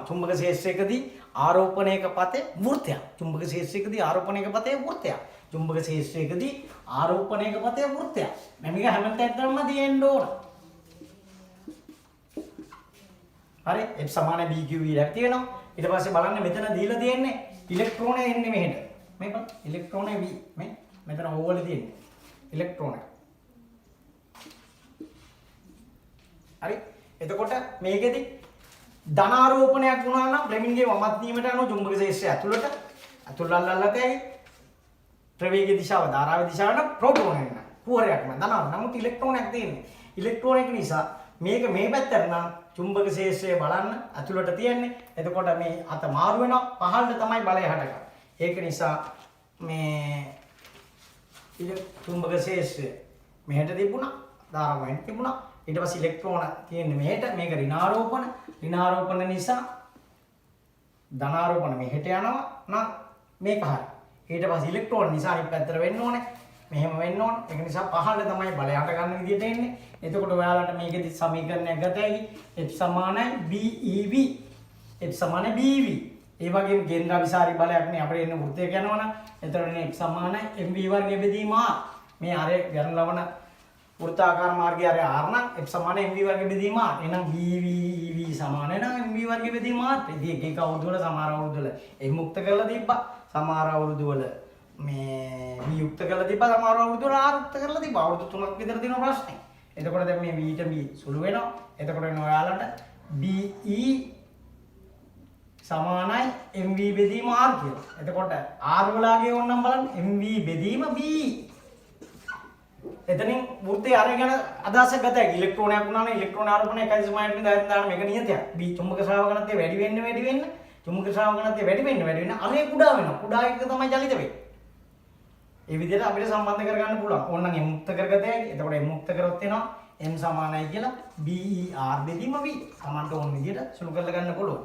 චුම්බක ශේෂ්ත්‍රයකදී ආරෝපණයක පතේ වෘත්තයක්. චුම්බක ශේෂ්ත්‍රයකදී ආරෝපණයක පතේ වෘත්තයක්. චුම්බක ශේෂ්ත්‍රයකදී ආරෝපණයක පතේ වෘත්තයක්. මේක හැමතැනම තියෙන්න ඕන. හරි F සමාන BQ එකක් තියෙනවා. ඊට පස්සේ බලන්න මෙතන දීලා තියෙන්නේ ඉලෙක්ට්‍රෝනය එන්නේ මෙහෙට. මේ බලන්න ඉලෙක්ට්‍රෝනය V මේ මෙතන O වල තියෙන්නේ ඉලෙක්ට්‍රෝනය. හරි එතකොට මේකෙදි ධනාරෝපණයක් වුණා නම් බ්ලෙමින්ගේ වමත් නියමයට අනුව චුම්බක ශේෂ්ත්‍රය අතුල්ලල්ලතයි ප්‍රවේගයේ දිශාව ධාරාවේ දිශාවට ප්‍රෝටෝන එන්න. කුහරයක් නෑ ධනාර. නමුත් ඉලෙක්ට්‍රෝනයක් තියෙන්නේ. ඉලෙක්ට්‍රෝන එක නිසා මේක මේ පැත්තට නම් චුම්බක ශේෂ්ත්‍රය බලන්න අතුලට තියෙන්නේ. එතකොට මේ අත මාරු වෙනවා පහළට තමයි බලය හටගන්නේ. ඒක නිසා මේ චුම්බක ශේෂ්ත්‍රය මෙහෙට තිබුණා. ධාරාවෙන් තිබුණා. ඊට පස්සේ ඉලෙක්ට්‍රෝන තියෙන්නේ මෙහෙට. මේක ඍණාරෝපණ නිසා ධනාරෝපණ මෙහෙට යනවා නම් මේක හරි. ඊට පස්සේ ඉලෙක්ට්‍රෝන නිසා අනිත් පැත්තට වෙන්න ඕනේ. මෙහෙම වෙන්න ඕනේ. ඒක නිසා පහළට තමයි බලය හට ගන්න විදිහට එන්නේ. එතකොට ඔයාලට මේකෙදි සමීකරණයක් ගත හැකි F සමානයි BEV. F සමානයි BEV. ඒ වගේම කේන්ද්‍රාභිසාරී බලයක් නේ අපිට එන්න වෘත්තයක යනවනම් එතකොට F සමානයි MV වර්ගයේ බෙදීම R. මේ R ගන්න ලබන වෘත්තාකාර මාර්ගයේ R නම් F සමානයි MV වර්ගයේ බෙදීම R. එහෙනම් BEV සමාන නම් MV වර්ගයේ බෙදීම R. ඉතින් එක එක අවුරුදු වල සමහර අවුරුදු වල ඒ මුක්ත කරලා තිබ්බා. සමහර අවුරුදු වල මේ V යුක්ත කරලා තිබ්බා. සමහර අවුරුදු වල R යුක්ත කරලා තිබ්බා. අවුරුදු 3ක් විතර තියෙන ප්‍රශ්නේ. එතකොට දැන් මේ V ට B සුළු වෙනවා. එතකොට එන ඔයාලට BE සමානයි MV බෙදීම R කියලා. එතකොට R වලගේ ඕනනම් බලන්න MV බෙදීම B. එතනින් වෘත්තයේ R ගැන අදහසක් ගත හැකි. ඉලෙක්ට්‍රෝනයක් වුණා නම් ඉලෙක්ට්‍රෝන ආරෝපණය 1.9 දාන මේක නියතයක්. B චුම්බක ශ්‍රාවක ඝනත්වය වැඩි වෙන්න චුම්බක ශ්‍රාවක ඝනත්වය වැඩි වෙන්න අරේ කුඩා වෙනවා. කුඩා එක තමයි චලිත වෙන්නේ. ඒ විදිහට අපිට සම්බන්ධ කරගන්න පුළුවන්. ඕනනම් M මුක්ත කරගත හැකි. එතකොට M මුක්ත කරොත් එනවා M සමානයි කියලා BER බෙදීම V. සමානට ඕන විදිහට සුළු කරලා ගන්න පුළුවන්.